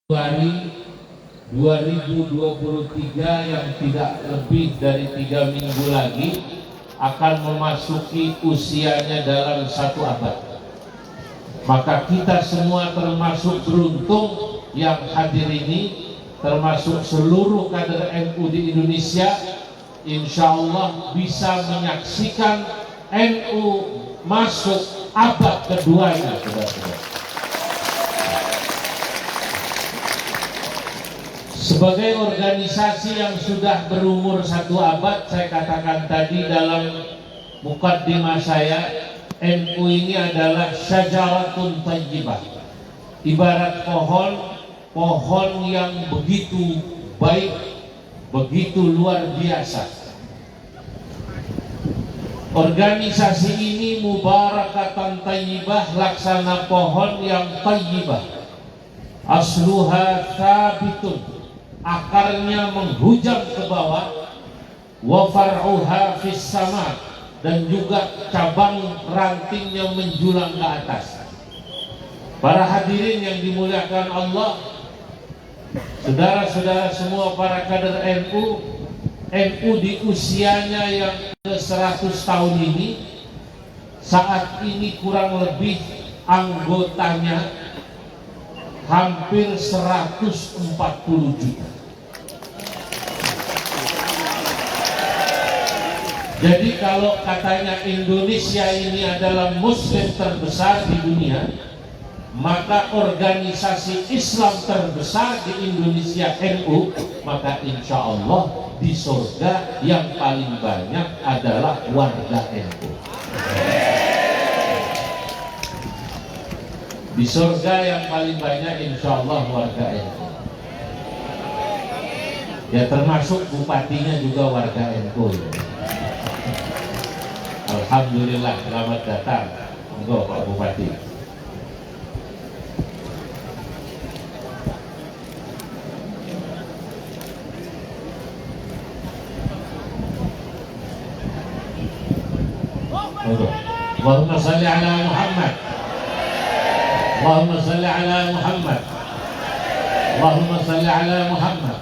Februari 2023 yang tidak lebih dari 3 minggu lagi akan memasuki usianya dalam 1 abad. Maka kita semua termasuk beruntung yang hadir ini, termasuk seluruh kader NU di Indonesia, insya Allah bisa menyaksikan NU masuk abad keduanya, saudara-saudara. Sebagai organisasi yang sudah berumur 1 abad, saya katakan tadi dalam mukaddimah saya, NU ini adalah syajaratun thayyibah, ibarat pohon yang begitu baik, begitu luar biasa. Organisasi ini mubarakatan thayyibah, laksana pohon yang thayyibah, asluha thabitun, akarnya menghujam ke bawah, wa far'uha fis sama, dan juga cabang rantingnya menjulang ke atas. Para hadirin yang dimuliakan Allah, saudara-saudara semua para kader NU di usianya yang ke-100 tahun ini, saat ini kurang lebih anggotanya hampir 140 juta. Jadi kalau katanya Indonesia ini adalah muslim terbesar di dunia, maka organisasi Islam terbesar di Indonesia NU, maka insya Allah di surga yang paling banyak adalah warga NU. Di surga yang paling banyak insya Allah warga NU. Ya termasuk bupatinya juga warga NU. Alhamdulillah, selamat datang. Monggo Pak Bupati. Monggo. Allahumma salli ala Muhammad. Allahumma salli ala Muhammad. Allahumma salli ala Muhammad.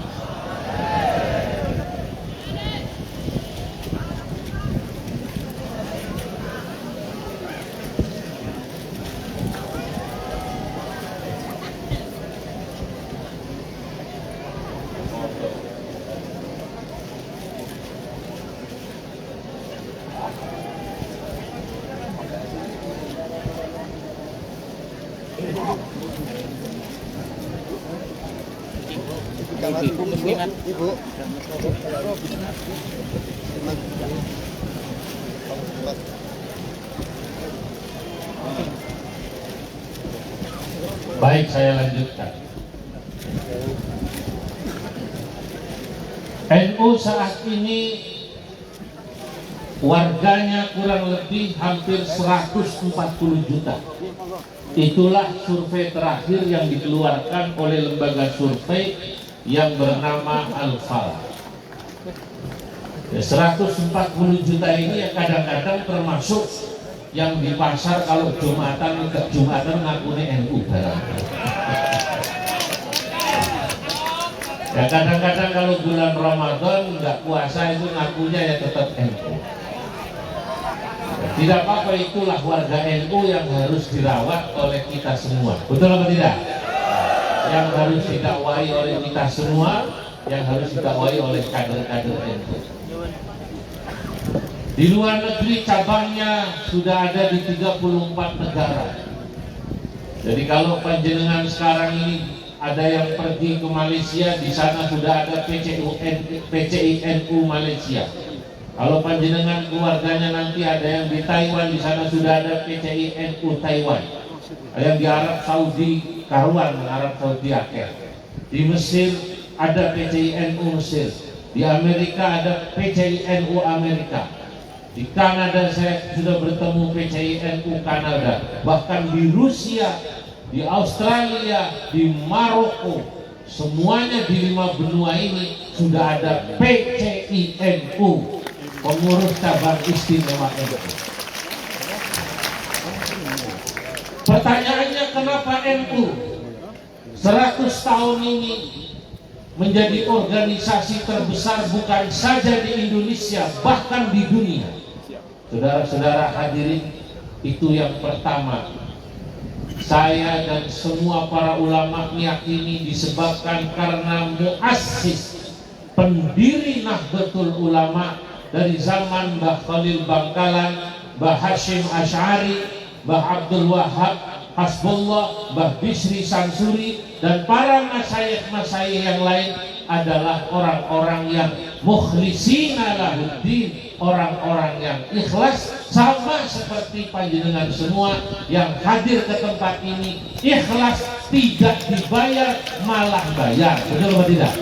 Ibu. Baik, saya lanjutkan. NU saat ini warganya kurang lebih hampir 140 juta. Itulah survei terakhir yang dikeluarkan oleh lembaga survei yang bernama Al-Fal. 140 juta ini ya kadang-kadang termasuk yang di pasar kalau Jumatan ngakuni NU barang. Ya kadang-kadang kalau bulan Ramadan nggak puasa itu ngakunya ya tetap NU. Tidak apa-apa, itulah warga NU yang harus dirawat oleh kita semua. Betul apa tidak? Yang harus didakwai oleh kita semua, yang harus didakwai oleh kader-kader NU. Di luar negeri cabangnya sudah ada di 34 negara. Jadi kalau panjenengan sekarang ini ada yang pergi ke Malaysia, di sana sudah ada PCI-NU Malaysia. Kalau panjenengan keluarganya nanti ada yang di Taiwan, di sana sudah ada PCI-NU Taiwan. Yang di Arab Saudi karuan, Arab Saudi akhir. Di Mesir ada PCI-NU Mesir. Di Amerika ada PCI-NU Amerika. Di Kanada saya sudah bertemu PCI-NU Kanada. Bahkan di Rusia, di Australia, di Maroko, semuanya di 5 benua ini sudah ada PCI-NU, pengurus cabang istimewa NU. Pertanyaannya kenapa NU? 100 tahun ini menjadi organisasi terbesar bukan saja di Indonesia, bahkan di dunia. Saudara-saudara hadirin, itu yang pertama. Saya dan semua para ulama meyakini disebabkan karena muassis, pendiri Nahdlatul Ulama dari zaman Mbah Khalil Bangkalan, Mbah Hashim Asy'ari, Mbah Abdul Wahab Hasbullah, Mbah Bisri Sansuri, dan para masyayikh-masyayikh yang lain adalah orang-orang yang mukhlisina lahuddin, orang-orang yang ikhlas, sama seperti panjenengan semua yang hadir ke tempat ini ikhlas, tidak dibayar malah bayar, betul atau tidak?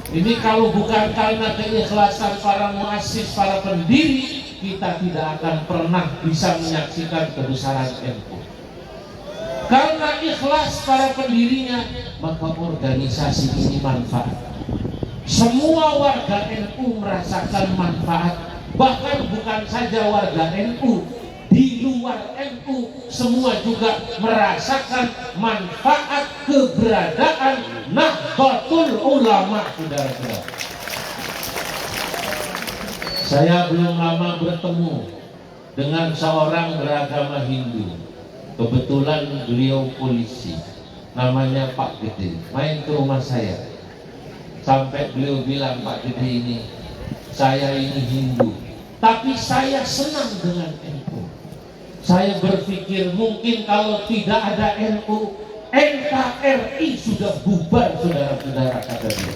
Ini kalau bukan karena keikhlasan para muassis, para pendiri, kita tidak akan pernah bisa menyaksikan kebesaran NU. Karena ikhlas para pendirinya, maka organisasi ini manfaat. Semua warga NU merasakan manfaat. Bahkan bukan saja warga NU, di luar NU semua juga merasakan manfaat keberadaan Nahdlatul Ulama, saudara-saudara. Saya belum lama bertemu dengan seorang beragama Hindu. Kebetulan beliau polisi, namanya Pak Gede, main ke rumah saya. Sampai beliau bilang, Pak Gede ini, saya ini Hindu, tapi saya senang dengan NU. Saya berpikir mungkin kalau tidak ada NU, NKRI sudah bubar, saudara-saudara, kata dia.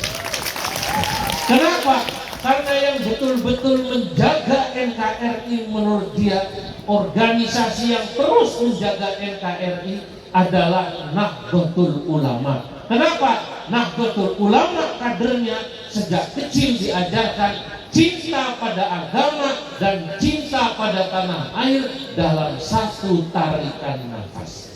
Kenapa? Karena yang betul-betul menjaga NKRI menurut dia, organisasi yang terus menjaga NKRI adalah Nahdlatul Ulama. Kenapa? Nahdlatul Ulama kadernya sejak kecil diajarkan cinta pada agama dan cinta pada tanah air dalam satu tarikan nafas.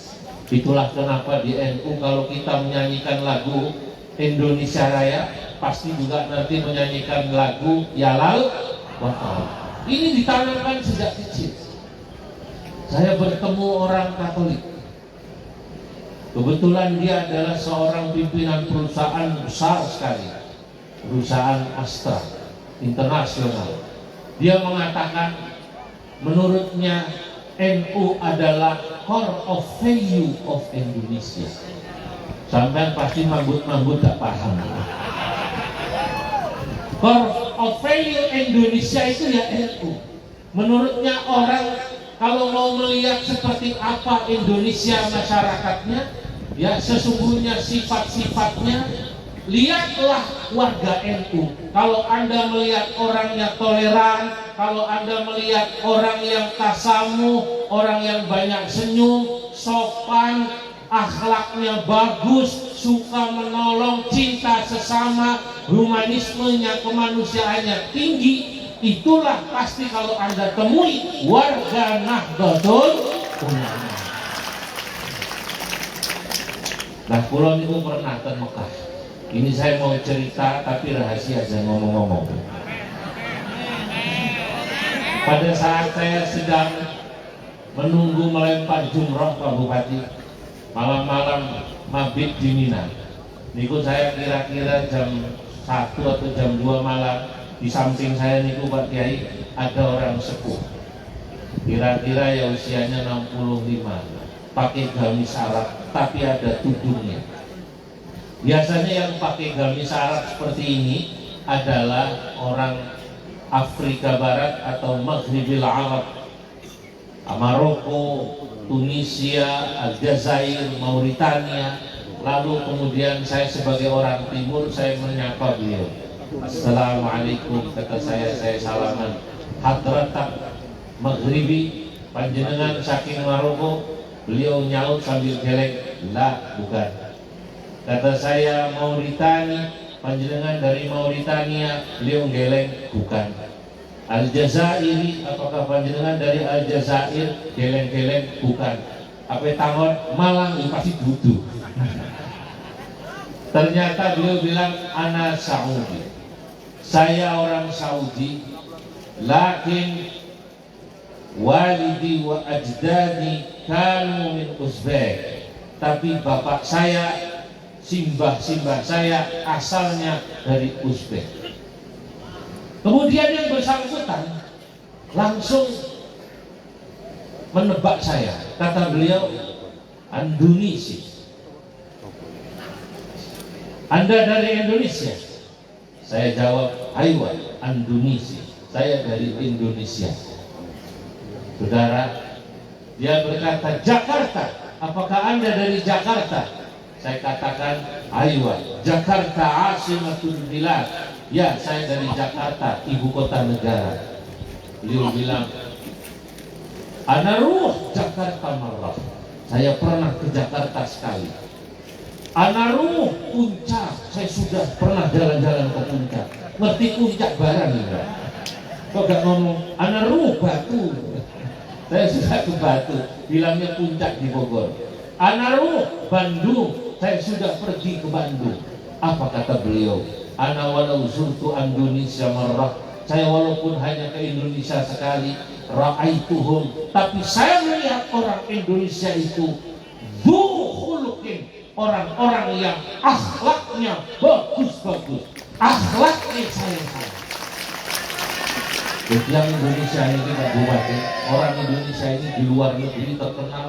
Itulah kenapa di NU kalau kita menyanyikan lagu Indonesia Raya, pasti juga nanti menyanyikan lagu Yalal Wakal. Ini ditanamkan sejak kecil. Saya bertemu orang Katolik. Kebetulan dia adalah seorang pimpinan perusahaan besar sekali, perusahaan Astra internasional. Dia mengatakan menurutnya NU adalah core of value of Indonesia. Sampai pasti mambut-mambut gak paham. Core of value Indonesia itu ya NU. Menurutnya orang kalau mau melihat seperti apa Indonesia masyarakatnya, ya sesungguhnya sifat-sifatnya, lihatlah warga NU. Kalau Anda melihat orangnya toleran, kalau Anda melihat orang yang tasamuh, orang yang banyak senyum, sopan, akhlaknya bagus, suka menolong, cinta sesama, humanismenya, kemanusiaannya tinggi, itulah pasti kalau Anda temui warga Nahdlatul Ulama. Nah, pulau itu pernah ke Mekah. Ini saya mau cerita tapi rahasia aja ngomong-ngomong. Pada saat saya sedang menunggu melempar jumroh Pak Bupati, malam-malam mabit di Mina. Niku saya kira-kira jam 1 atau jam 2 malam, di samping saya niku Pak Kiai ada orang sepuh. Kira-kira ya usianya 65, pakai gamis Arab tapi ada tudungnya. Biasanya yang pakai gamis Arab seperti ini adalah orang Afrika Barat atau Maghribil Arab, Maroko, Tunisia, Aljazair, Mauritania. Lalu kemudian saya sebagai orang timur, saya menyapa beliau. Assalamualaikum, kata saya salaman. Hadratak Maghribi, panjenengan saking Maroko. Beliau nyaut sambil geleng, lah bukan. Kata saya Mauritania, panjenengan dari Mauritania. Beliau geleng, bukan. Aljazairi, apakah panjenengan dari Aljazair? Geleng-geleng, bukan. Apa tangon Malang, pasti duduk. Ternyata beliau bilang, ana Saudi, saya orang Saudi, lakin walidi wa ajdadi kanu min Uzbek. tapi bapak saya, simbah-simbah saya asalnya dari Uzbek. Kemudian yang bersangkutan langsung menebak saya. Kata beliau, Indonesia. Anda dari Indonesia? Saya jawab, Aywa, Indonesia. Saya dari Indonesia. Saudara, dia berkata, Jakarta. Apakah Anda dari Jakarta? Saya katakan, Aywa, Jakarta asimatul bilad. Ya, saya dari Jakarta, ibu kota negara. Beliau bilang, Ana ruh Jakarta marrah. Saya pernah ke Jakarta sekali. Ana ruh Puncak. Saya sudah pernah jalan-jalan ke Puncak. Ngerti Puncak barang enggak? Kok gak ngomong Ana ruh Batu? Saya sudah ke Batu. Bilangnya Puncak di Bogor. Ana ruh Bandung. Saya sudah pergi ke Bandung. Apa kata beliau? Ana walau zurtu Indonesia marrah. Saya walaupun hanya ke Indonesia sekali, ra'aituhum, tapi saya melihat orang Indonesia itu dzul-khuluqin, orang-orang yang akhlaknya bagus-bagus, akhlaknya sayang-sayang. Yang Indonesia ini Pak Bupati, orang Indonesia ini di luar negeri terkenal,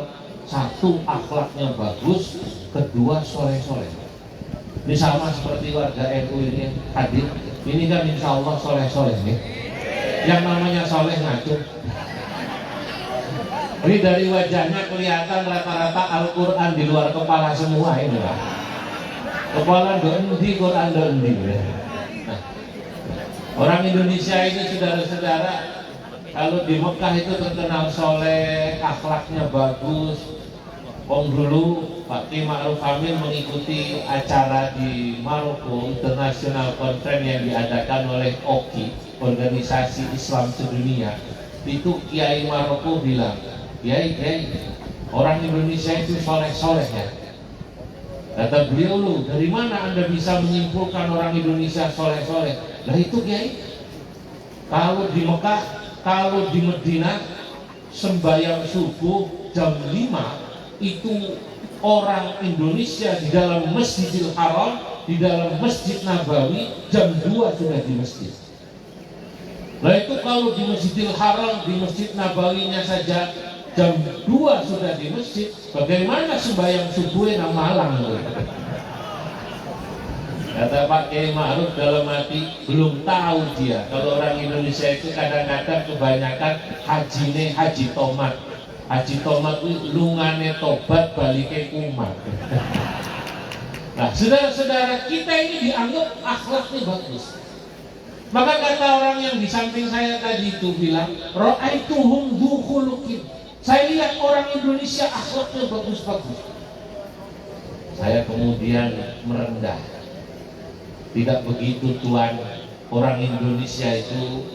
satu akhlaknya bagus, kedua soleh-soleh. Ini sama seperti warga NU ini yang hadir. Ini kan insya Allah soleh-soleh nih. Yang namanya soleh ngaco. Ini dari wajahnya kelihatan rata-rata Al-Quran di luar kepala semua ini lah. Kepala doendi, Quran doendi. Nah, orang Indonesia ini saudara-saudara, kalau di Mekah itu terkenal soleh, akhlaknya bagus. Dulu Pak Kiai Ma'ruf Amin mengikuti acara di Maroko International Conference yang diadakan oleh OKI, Organisasi Islam Sedunia. Itu Kiai Maroko bilang, Kiai, orang Indonesia itu soleh-soleh ya. Kata beliau, lu dari mana Anda bisa menyimpulkan orang Indonesia soleh-soleh? Nah itu Kiai, kalau di Mekah, kalau di Madinah sembahyang subuh jam 5 itu orang Indonesia di dalam Masjidil Haram, di dalam Masjid Nabawi jam 2 sudah di masjid. Nah itu kalau di Masjidil Haram, di Masjid Nabawinya saja jam 2 sudah di masjid, bagaimana sembahyang subuhnya malam? Kata Pak Kiai Ma'ruf dalam hati, belum tahu dia kalau orang Indonesia itu kadang-kadang kebanyakan haji tomat. Haji tomat itu lungane tobat baliknya kumat. Nah, saudara-saudara kita ini dianggap akhlaknya bagus. Maka kata orang yang di samping saya tadi itu bilang, ra'aituhum dzul-khuluqin. Saya lihat orang Indonesia akhlaknya bagus-bagus. Saya kemudian merendah. Tidak begitu Tuhan, orang Indonesia itu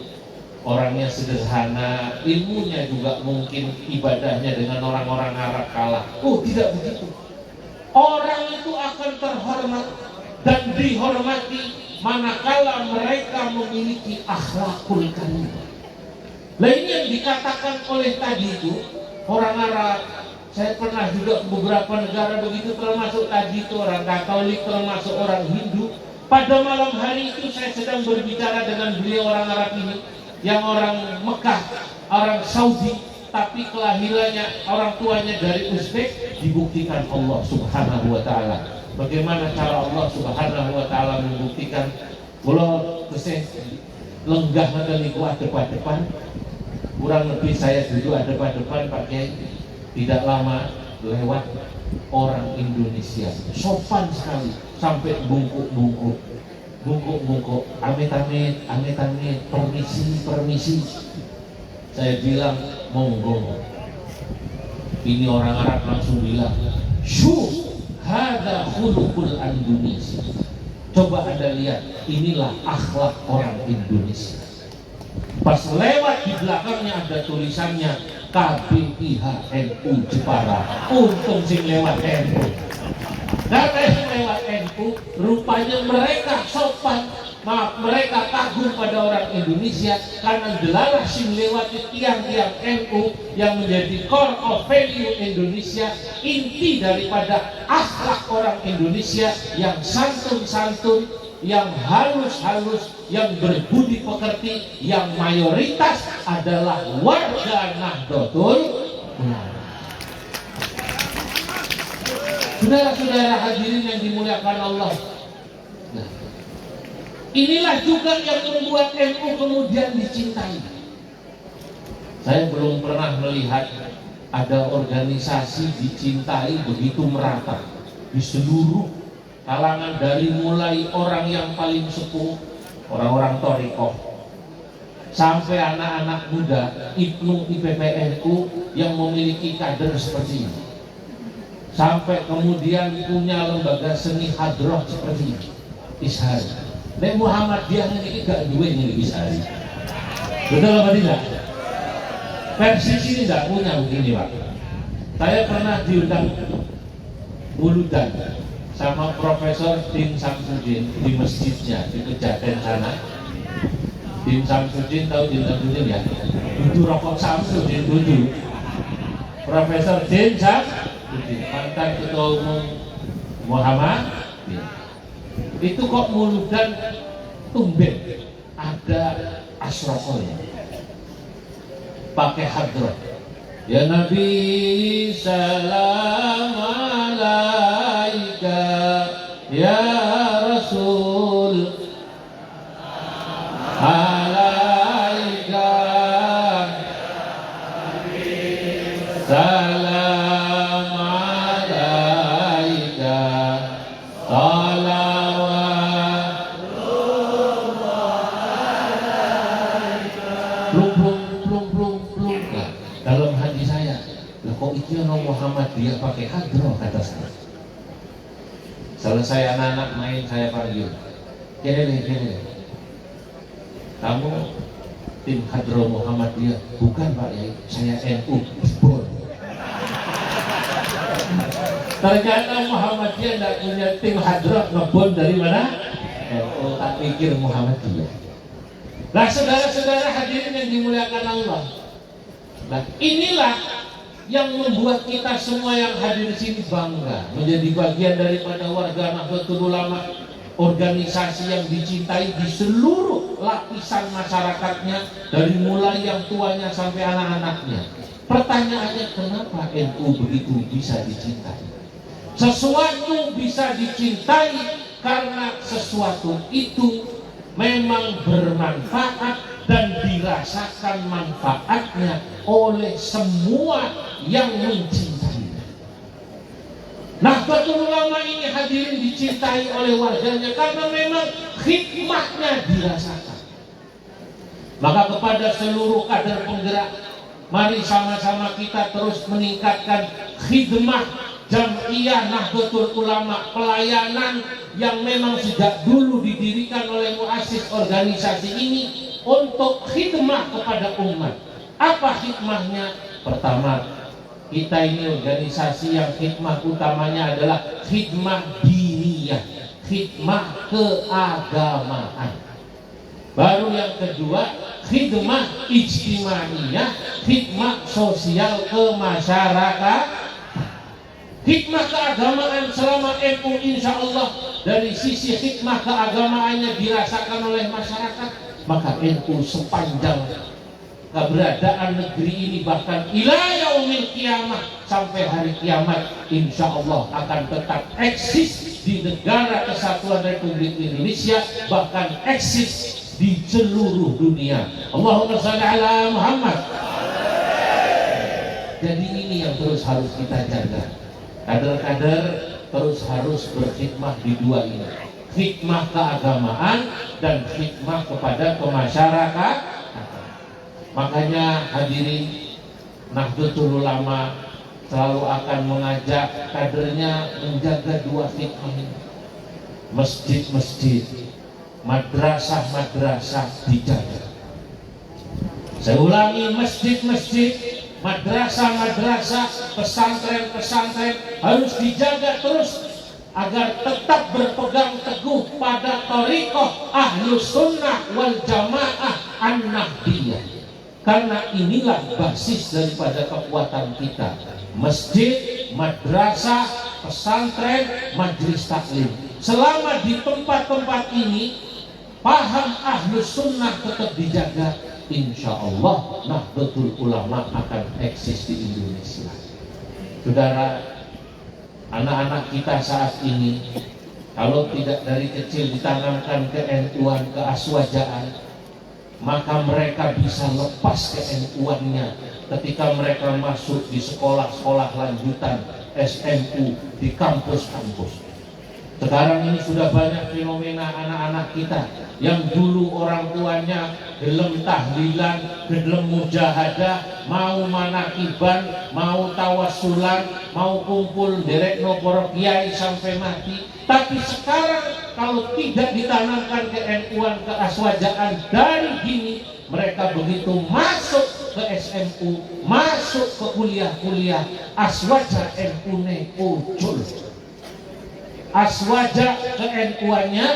orangnya sederhana, ilmunya juga mungkin ibadahnya dengan orang-orang Arab kalah. Oh, tidak begitu. Orang itu akan terhormat dan dihormati manakala mereka memiliki akhlakul karimah. Nah ini yang dikatakan oleh tadi itu orang Arab. Saya pernah juga ke beberapa negara begitu, termasuk tadi itu orang Katolik, termasuk orang Hindu. Pada malam hari itu saya sedang berbicara dengan beliau orang Arab ini, yang orang Mekah, orang Saudi, tapi kelahirannya orang tuanya dari Uzbek. Dibuktikan Allah Subhanahu wa Ta'ala. Bagaimana cara Allah Subhanahu wa Ta'ala membuktikan? Kalau saya lenggah nanti kuat depan-depan, kurang lebih saya duduk depan-depan Pak Kiai. Tidak lama lewat orang Indonesia, sopan sekali, sampai bungkuk-bungkuk, amit-amit, permisi. Saya bilang monggo. Ini orang Arab langsung bilang, syuh, hada khuluqul Indonesia. Coba Anda lihat, inilah akhlak orang Indonesia. Pas lewat di belakangnya ada tulisannya KBIHNU Jepara. Untung sing lewat NU. Karena yang lewat NU, rupanya mereka sopan. mereka kagum pada orang Indonesia karena delalah sing lewati tiang-tiang NU yang menjadi core of value Indonesia, inti daripada akhlak orang Indonesia yang santun-santun, yang halus-halus, yang berbudi pekerti, yang mayoritas adalah warga Nahdlatul Ulama. Saudara-saudara hadirin yang dimuliakan Allah, nah, inilah juga yang membuat NU kemudian dicintai. Saya belum pernah melihat ada organisasi dicintai begitu merata di seluruh kalangan, dari mulai orang yang paling sepuh, orang-orang thariqah, sampai anak-anak muda, IPNU, IPPNU yang memiliki kader seperti ini, sampai kemudian punya lembaga seni hadroh seperti ini, Ishari. Nek Muhammadiyah ini gak duwe ini Ishari. Betul apa tidak? Versi sini tidak punya begini Pak. Saya pernah diundang muludan sama Profesor Din Samsudin di masjidnya di Pejaten sana. Din Samsudin, tahu Din Samsudin ya? Dudu rokok Samsudin, dudu. Profesor Din Samsudin, mantan Ketua Umum Muhammad. Itu kok muludan tumben ada asrokonya pakai hadroh. Ya Nabi salam alaika, ya Rasul alaika, salam alaika, dalam hati saya, lah kok itu Muhammadiyah pakai hadroh, kata saya. Selesai anak-anak main, saya panggil, kene, kamu tim hadroh Muhammadiyah? Bukan Pak Yai, saya NU. Bon. Ternyata Muhammadiyah tidak punya tim hadroh, ngebon dari mana? NU. Tak pikir Muhammadiyah. Nah saudara-saudara hadirin yang dimuliakan Allah, nah inilah yang membuat kita semua yang hadir di sini bangga menjadi bagian daripada warga Nahdlatul Ulama, organisasi yang dicintai di seluruh lapisan masyarakatnya, dari mulai yang tuanya sampai anak-anaknya. Pertanyaannya, kenapa NU begitu bisa dicintai? Sesuatu bisa dicintai karena sesuatu itu memang bermanfaat dan dirasakan manfaatnya oleh semua yang mencintai. Nahdlatul Ulama ini hadirin dicintai oleh warganya karena memang hikmahnya dirasakan. Maka kepada seluruh kader penggerak, mari sama-sama kita terus meningkatkan khidmah Jam'iyah Nahdlatul Ulama, pelayanan yang memang sejak dulu didirikan oleh muassis organisasi ini untuk khidmah kepada umat. Apa hikmahnya? Pertama, kita ini organisasi yang khidmah utamanya adalah khidmah diniyah, khidmah keagamaan. Baru yang kedua, khidmah ijtimaiyah, khidmah sosial kemasyarakatan. Hikmah keagamaan selama NU insya Allah dari sisi hikmah keagamaannya dirasakan oleh masyarakat, maka NU sepanjang keberadaan negeri ini bahkan ila yaumil kiamah, sampai hari kiamat insya Allah akan tetap eksis di negara kesatuan Republik Indonesia, bahkan eksis di seluruh dunia. Allahumma shalli ala Muhammad. Jadi ini yang terus harus kita jaga. Kader-kader terus harus berkhidmah di dua ini, khidmah keagamaan dan khidmah kepada kemasyarakat. Makanya hadirin, Nahdlatul Ulama selalu akan mengajak kadernya menjaga dua khidmah ini. Masjid-masjid, madrasah-madrasah dijaga. Saya ulangi, masjid-masjid, madrasah-madrasah, pesantren-pesantren harus dijaga terus agar tetap berpegang teguh pada thariqah Ahlus Sunnah wal Jamaah An-Nahdiyah. Karena inilah basis daripada kekuatan kita. Masjid, madrasah, pesantren, majelis taklim. Selama di tempat-tempat ini paham Ahlus Sunnah tetap dijaga, insya Allah Nahdlatul Ulama akan eksis di Indonesia. Saudara, anak-anak kita saat ini kalau tidak dari kecil ditanamkan ke NU-an, ke aswajaan, maka mereka bisa lepas ke NU-annya ketika mereka masuk di sekolah-sekolah lanjutan SMU, di kampus-kampus. Sekarang ini sudah banyak fenomena anak-anak kita yang dulu orang tuanya gelem tahlilan, gelem mujahadah, mau manakiban, mau tawasulan, mau kumpul derek para kiai sampai mati. Tapi sekarang kalau tidak ditanamkan ke NU-an, ke aswajaan dari dini, mereka begitu masuk ke SMU, masuk ke kuliah-kuliah, aswaja NU-ne ucul. Aswaja ke NU-nya,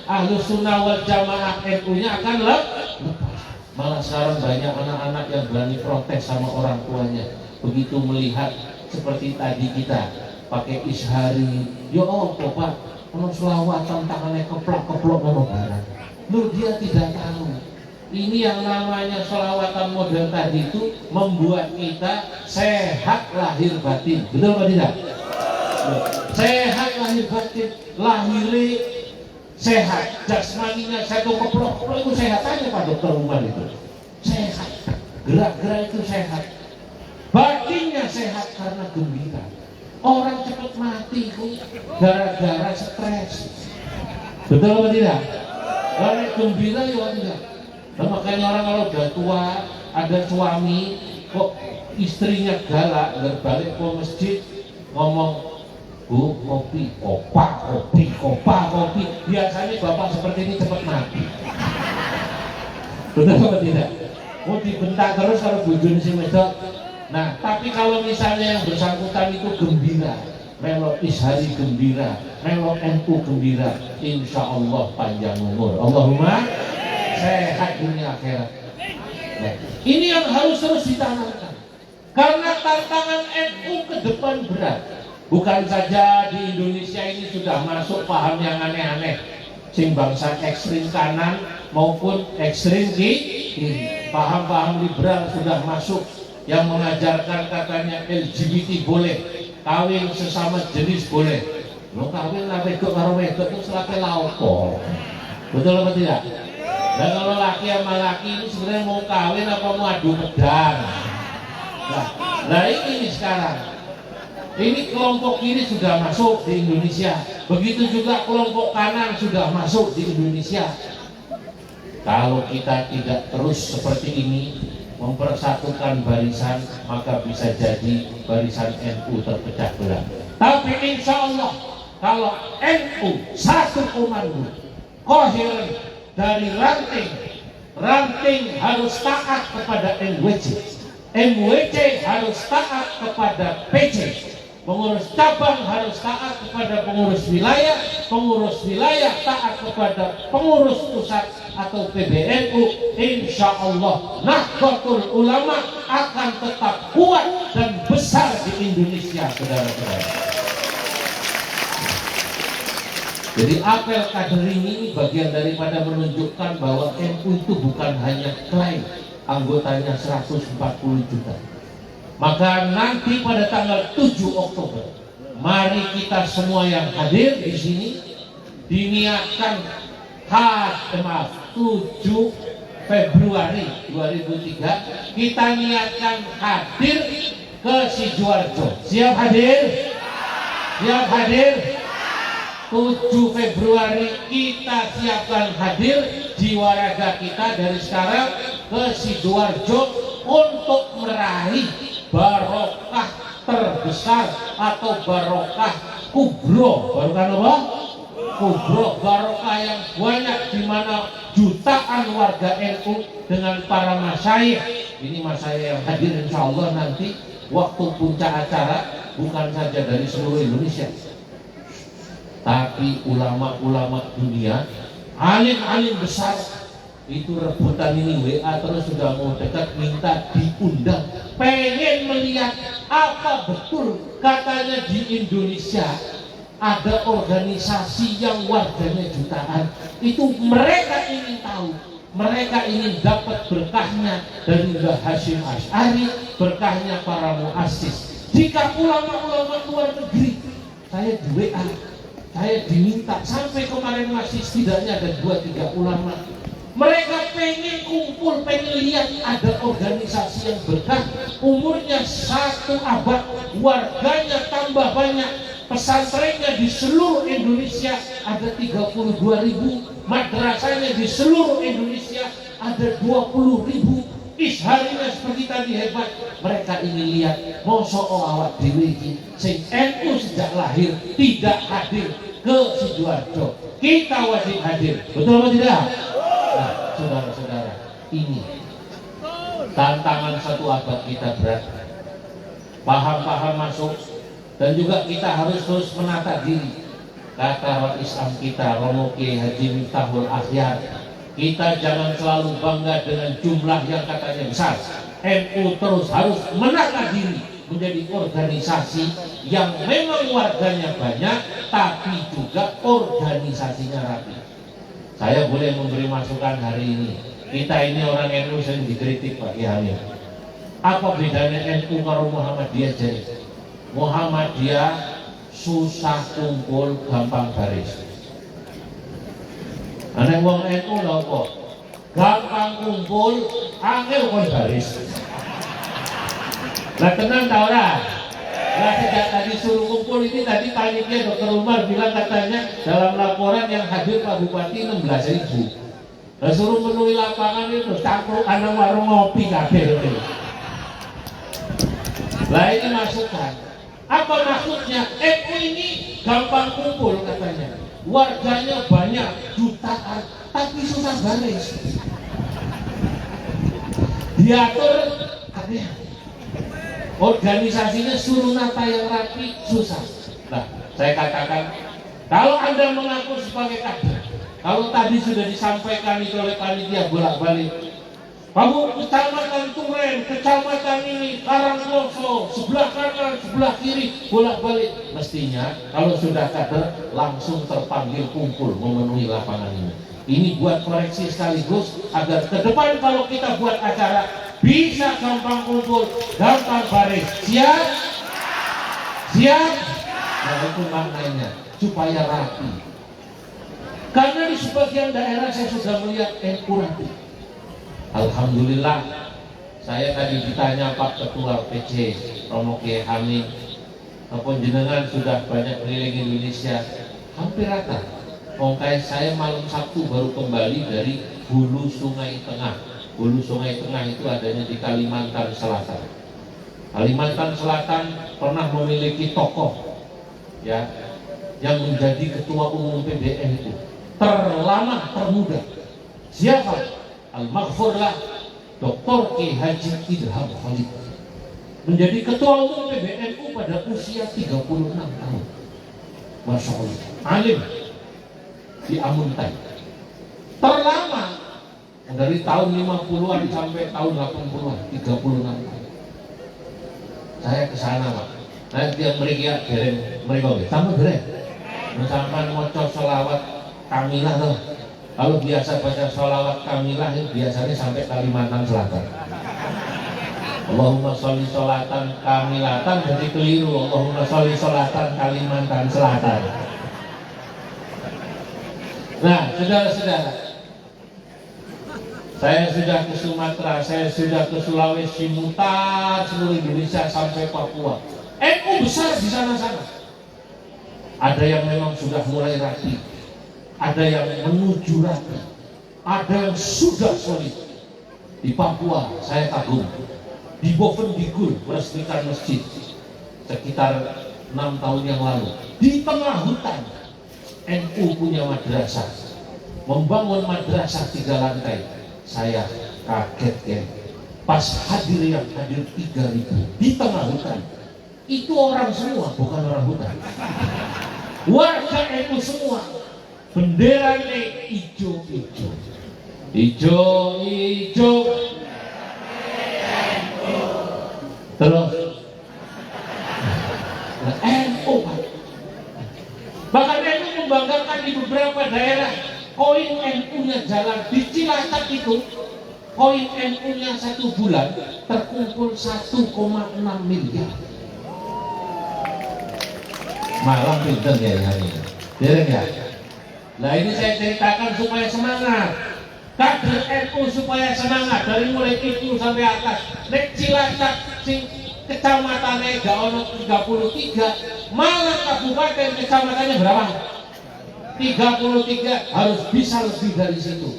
Ahlus Sunnah wal Jamaah NU-nya akan lepas. Malah sekarang banyak anak-anak yang berani protes sama orang tuanya. Begitu melihat seperti tadi kita pakai ishari, yo apa Pak, ono selawatan tangannya keplok-keplok ono barang. Lu dia tidak tahu. Ini yang namanya selawatan model tadi itu membuat kita sehat lahir batin. Betul atau tidak? Sehat lahir batin, lahirnya sehat, jasmaninya satu keplok-keplok itu sehat aja Pak Dokter Umar itu. Sehat, gerak-gerak itu sehat. Batinnya sehat karena gembira. Orang cepat mati itu gara-gara stres. Betul atau tidak? Kalau gembira ya enggak. Nah, makanya orang kalau udah tua, ada suami kok istrinya galak, berbalik ke masjid ngomong, Bu, kopi, kopi. Biasanya bapak seperti ini cepat mati. Betul atau tidak? Mau dibentak terus kalau bujun si wedok. Nah, tapi kalau misalnya yang bersangkutan itu gembira, melok ishari gembira, melok NU gembira, insya Allah panjang umur. Allahumma sehat dunia akhirat. Nah, ini yang harus terus ditanamkan. Karena tantangan NU ke depan berat. Bukan saja di Indonesia ini sudah masuk paham yang aneh-aneh, sing bangsa ekstrim kanan maupun ekstrim kiri. Paham-paham liberal sudah masuk yang mengajarkan katanya LGBT boleh, kawin sesama jenis boleh. Lo kawin lah wedok karo wedok itu selake laopo. Betul apa tidak? Dan kalau laki sama laki ini sebenarnya mau kawin apa mau adu pedang? Nah ini sekarang. Ini kelompok kiri sudah masuk di Indonesia. Begitu juga kelompok kanan sudah masuk di Indonesia. Kalau kita tidak terus seperti ini mempersatukan barisan, maka bisa jadi barisan NU terpecah belah. Tapi insya Allah kalau NU satu komando, koheren dari ranting harus taat kepada MWC harus taat kepada PC. Pengurus cabang harus taat kepada pengurus wilayah taat kepada pengurus pusat atau PBNU. Insya Allah Nahdlatul Ulama akan tetap kuat dan besar di Indonesia, saudara-saudara. Jadi apel kader ini bagian daripada menunjukkan bahwa NU itu bukan hanya klaim anggotanya 140 juta. Maka nanti pada tanggal 7 Oktober, mari kita semua yang hadir di sini diniatkan 7 Februari 2003 kita niatkan hadir ke Sidoarjo. Siap hadir? Siap hadir? 7 Februari kita siapkan hadir jiwa raga kita dari sekarang ke Sidoarjo untuk meraih barokah terbesar atau barokah kubro. Barokah apa? Kubro, barokah yang banyak di mana jutaan warga NU dengan para masyayikh. Ini masyayikh yang hadir insya Allah nanti waktu puncak acara bukan saja dari seluruh Indonesia. Tapi ulama-ulama dunia, alim-alim besar itu rebutan ini WA terus, sudah mau dekat minta diundang, pengen melihat apa betul katanya di Indonesia ada organisasi yang warganya jutaan. Itu mereka ingin tahu, mereka ingin dapat berkahnya dari Mbah Hasyim Asy'ari, berkahnya para muassis. Jika ulama-ulama luar negeri, saya di WA, saya diminta, sampai kemarin masih setidaknya ada 2-3 ulama. Mereka pengen kumpul, pengen lihat ada organisasi yang berkah, umurnya 1 abad, warganya tambah banyak, pesantrennya di seluruh Indonesia ada 32.000, madrasahnya di seluruh Indonesia ada 20.000, isharinya seperti tadi hebat. Mereka ingin lihat, mosok awak dhewe iki sing NU sejak lahir tidak hadir ke Sidoarjo, kita wajib hadir, betul atau tidak? Nah, saudara-saudara, ini tantangan 1 abad kita berat. Paham-paham masuk, dan juga kita harus terus menata diri. Kata Rais Islam kita, Romo Kiai Haji Miftahul Akhyar, kita jangan selalu bangga dengan jumlah yang katanya besar. NU terus harus menata diri menjadi organisasi yang memang warganya banyak, tapi juga organisasinya rapi. Saya boleh memberi masukan hari ini. Kita ini orang NU sering dikritik Pak Kiai. Apa bedanya NU karo Muhammadiyah jadi? Muhammadiyah susah kumpul, gampang baris. Ana wong NU lho kok gampang kumpul, angel kon baris. Lah tenang ta ora? Lah sejak tadi suruh kumpul ini, tadi panitia Dr. Umar bilang katanya dalam laporan yang hadir Pak Bupati 16.000. Lah suruh menuhi lapangan itu campur ana warung ngopi kabeh itu. Lah ini masukan. Apa maksudnya? NU ini gampang kumpul katanya. Warganya banyak, jutaan, tapi susah baris. Diatur katanya. Organisasinya suruh nata yang rapi, susah. Nah, saya katakan, kalau Anda mengaku sebagai kader, kalau tadi sudah disampaikan itu oleh panitia bolak-balik, kamu kecamatan Turen, kecamatan ini, Karangploso, sebelah kanan, sebelah kiri, bolak-balik. Mestinya kalau sudah kader langsung terpanggil kumpul memenuhi lapangan ini. Ini buat koreksi sekaligus agar ke depan kalau kita buat acara bisa gampang kumpul, gampang baris. Siap? Siap? Nah itu maknanya, supaya rapi. Karena di sebagian daerah saya sudah melihat NU rapi. Alhamdulillah, saya tadi ditanya Pak Ketua PC Romo Kiai Hamid, apa jenengan sudah banyak keliling Indonesia? Hampir rata. Pokoknya saya malam Sabtu baru kembali dari Hulu Sungai Tengah. Hulu Sungai Tengah itu adanya di Kalimantan Selatan. Kalimantan Selatan pernah memiliki tokoh ya yang menjadi ketua umum PBN itu terlama termuda. Siapa? Al-Maghfurlah Dr. Kiai Haji Idham Khalid, menjadi ketua umum PBNU pada usia 36 tahun. Masya Allah, alim di Amuntai, terlama dari tahun 50-an sampai tahun 80-an, 36 tahun. Saya ke sana Pak. Saya tiap mereka dereng mereka sama dereng. Misalkan maca selawat kamilah loh. Kalau biasa baca sholawat kamilah itu biasanya sampai Kalimantan Selatan. Allahumma sholli sholatan kamilatan, jadi keliru. Allahumma sholli sholatan Kalimantan Selatan. Nah, saudara-saudara, saya sudah ke Sumatera, saya sudah ke Sulawesi, mutar seluruh Indonesia sampai Papua. NU besar di sana-sana. Ada yang memang sudah mulai rapi, ada yang menuju rapi, ada yang sudah solid. Di Papua saya kagum, di Bovendigul meresmikan masjid sekitar 6 tahun yang lalu. Di tengah hutan NU punya madrasah, membangun madrasah 3 lantai. Saya kaget ya, pas hadir yang hadir 3.000 di tengah hutan. Itu orang semua, bukan orang hutan. warga NU semua benderanya hijau-hijau, hijau-hijau, terus NU. Bahkan NU membanggakan di beberapa daerah koin NU-nya jalan. Di Cilacap itu koin NU-nya 1 bulan terkumpul 1,6 miliar. Malam pinter ya hari ini, dereng ya. Nah ini saya ceritakan supaya semangat, kader NU supaya semangat dari mulai itu sampai atas. Nek Cilacap sing kecamatannya gak ono 33, malah kabupaten kecamatannya berapa? 33, harus bisa lebih dari situ.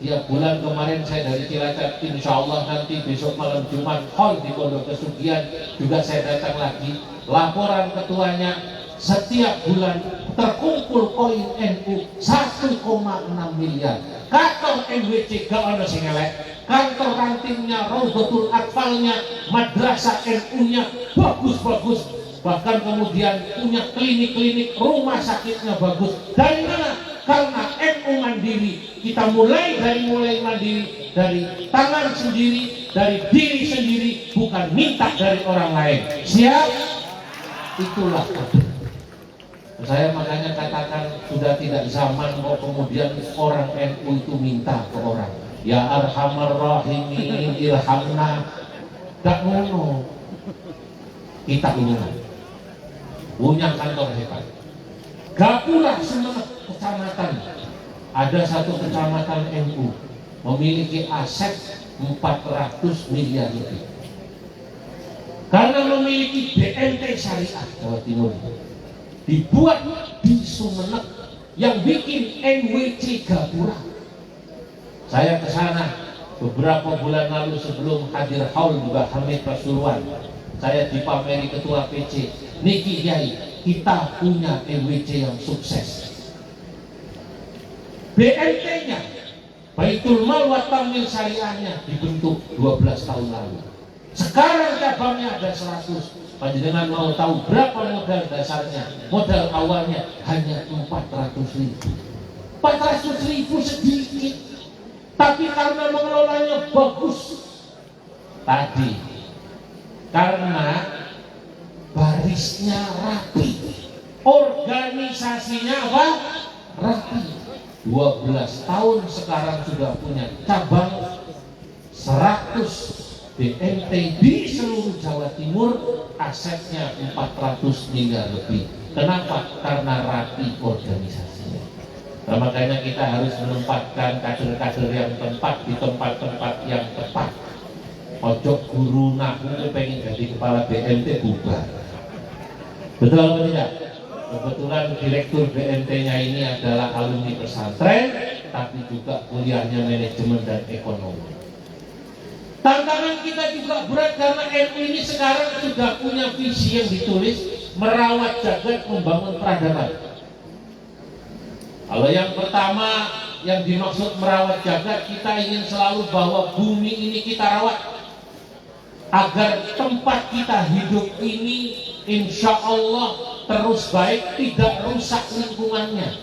Ya bulan kemarin saya dari Cilacap, insya Allah nanti besok malam Jumat hall di Pondok Pesugihan juga saya datang lagi. Laporan ketuanya, setiap bulan terkumpul koin NU 1,6 miliar. Kantor NWC gak ada sing elek, kantor kantinnya, Raudatul Atfalnya, madrasah NU-nya bagus-bagus, bahkan kemudian punya klinik-klinik, rumah sakitnya bagus. Dari mana? Karena NU mandiri. Kita mulai mandiri dari tangan sendiri, dari diri sendiri, bukan minta dari orang lain. Siap? Itulah kader. Saya makanya katakan sudah tidak zaman kok kemudian orang NU itu minta ke orang. Ya Arhamar Rahimin irhamna. Gak ngono. Kita ini punya kantor hebat. Gapura semangat kecamatan. Ada satu kecamatan NU memiliki aset 400 miliar lebih. Karena memiliki BNT Syariah Jawa Timur. Dibuat di Sumeneb yang bikin NWC Gapura. Saya ke sana beberapa bulan lalu sebelum hadir haul juga Hamid Pasuruan. Saya dipameri ketua PC. Niki Kiai, kita punya NWC yang sukses. BNT-nya, Baitul Mal wa Tamil Syariahnya dibentuk 12 tahun lalu. Sekarang cabangnya ada 100. Panjenengan mau tahu berapa modal dasarnya? Modal awalnya hanya 400.000. 400.000 sedikit, tapi karena mengelolanya bagus. Tadi karena barisnya rapi, organisasinya apa? Rapi. 12 tahun sekarang sudah punya cabang 100 BNT di seluruh Jawa Timur, asetnya 400 miliar lebih. Kenapa? Karena rapi organisasinya. Nah, makanya kita harus menempatkan kader-kader yang tepat di tempat-tempat yang tepat. Ojo guru naku pengen jadi kepala BNT bubar. Betul atau tidak? Kebetulan direktur BNT-nya ini adalah alumni pesantren, tapi juga kuliahnya manajemen dan ekonomi. Tantangan kita juga berat karena NU ini sekarang sudah punya visi yang ditulis, merawat jagat, membangun peradaban. Kalau yang pertama yang dimaksud merawat jagat, kita ingin selalu bahwa bumi ini kita rawat agar tempat kita hidup ini insya Allah terus baik, tidak rusak lingkungannya.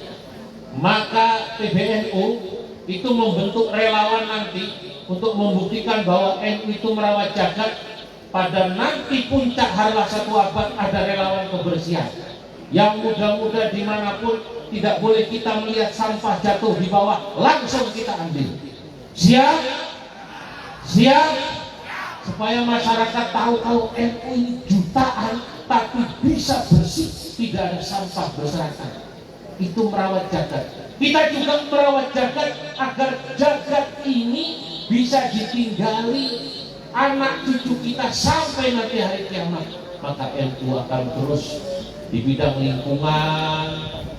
Maka PBNU itu membentuk relawan nanti untuk membuktikan bahwa NU itu merawat jagat. Pada nanti puncak harlah 1 abad ada relawan kebersihan yang muda-muda dimanapun, tidak boleh kita melihat sampah jatuh di bawah, langsung kita ambil. Siap? Siap? Supaya masyarakat tahu kalau NU ini jutaan tapi bisa bersih, tidak ada sampah berserakan. Itu merawat jagat. Kita juga merawat jagat agar jagat ini bisa ditinggali anak cucu kita sampai nanti hari kiamat. Maka NU akan terus di bidang lingkungan,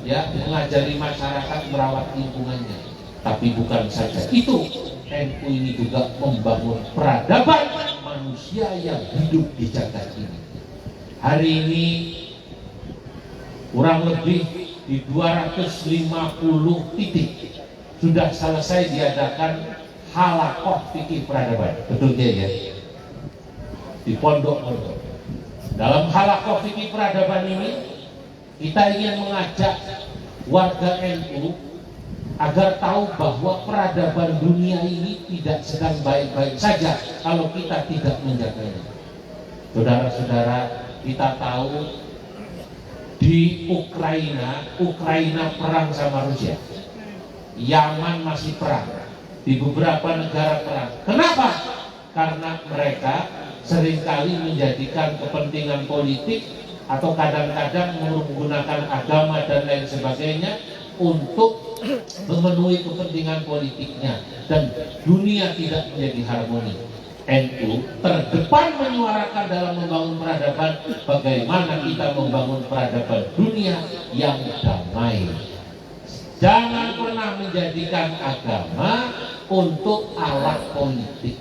ya, mengajari masyarakat merawat lingkungannya. Tapi bukan saja itu, NU ini juga membangun peradaban manusia yang hidup di jagat ini. Hari ini kurang lebih di 250 titik sudah selesai diadakan halakoh fikih peradaban. Betul ya? Di pondok-pondok. Dalam halakoh fikih peradaban ini Kita ingin mengajak warga NU agar tahu bahwa peradaban dunia ini tidak sedang baik-baik saja kalau kita tidak menjaganya. Saudara-saudara, kita tahu di Ukraina perang sama Rusia. Yaman masih perang. Di beberapa negara perang. Kenapa? Karena mereka seringkali menjadikan kepentingan politik atau kadang-kadang menggunakan agama dan lain sebagainya untuk memenuhi kepentingan politiknya, dan dunia tidak menjadi harmoni. NU terdepan menyuarakan dalam membangun peradaban, bagaimana kita membangun peradaban dunia yang damai. Jangan pernah menjadikan agama untuk alat politik.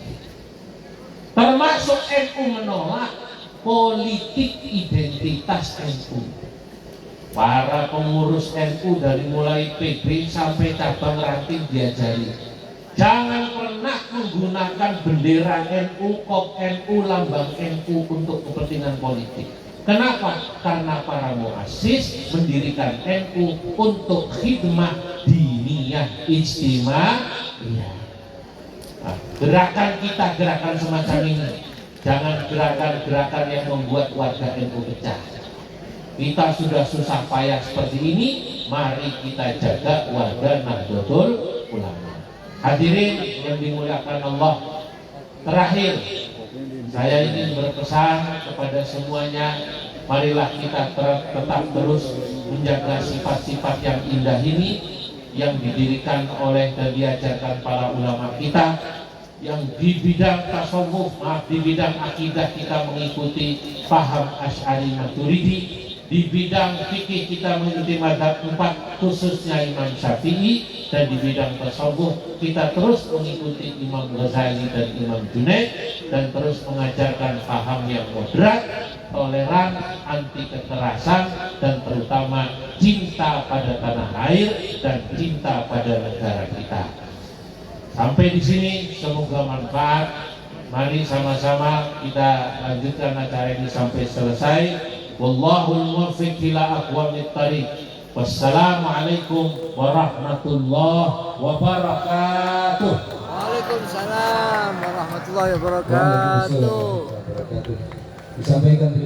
Termasuk NU menolak politik identitas NU. Para pengurus NU dari mulai PB sampai cabang ranting diajari, jangan pernah menggunakan bendera NU, kop NU, lambang NU untuk kepentingan politik. Kenapa? Karena para muassis mendirikan NU untuk khidmah diniyah ijtimaiyah. Nah, gerakan kita, gerakan semacam ini, jangan gerakan-gerakan yang membuat warga NU pecah. Kita sudah susah payah seperti ini, mari kita jaga warga Nahdlatul Ulama. Hadirin yang dimuliakan Allah, terakhir saya ingin berpesan kepada semuanya, marilah kita tetap terus menjaga sifat-sifat yang indah ini yang didirikan oleh dan diajarkan para ulama kita, yang di bidang tasawuf, di bidang akidah kita mengikuti paham Asy'ari Maturidi, di bidang fikih kita mengikuti mazhab 4 khususnya Imam Syafi'i, dan di bidang tasawuf kita terus mengikuti Imam Ghazali dan Imam Junaid, dan terus mengajarkan paham yang moderat, toleran, anti kekerasan, dan terutama cinta pada tanah air dan cinta pada negara kita. Sampai di sini semoga manfaat. Mari sama-sama kita lanjutkan acara ini sampai selesai. Wallahul muwaffiq ila aqwamit thariq. Wassalamualaikum warahmatullahi wabarakatuh. Waalaikumsalam warahmatullahi wabarakatuh. Disampaikan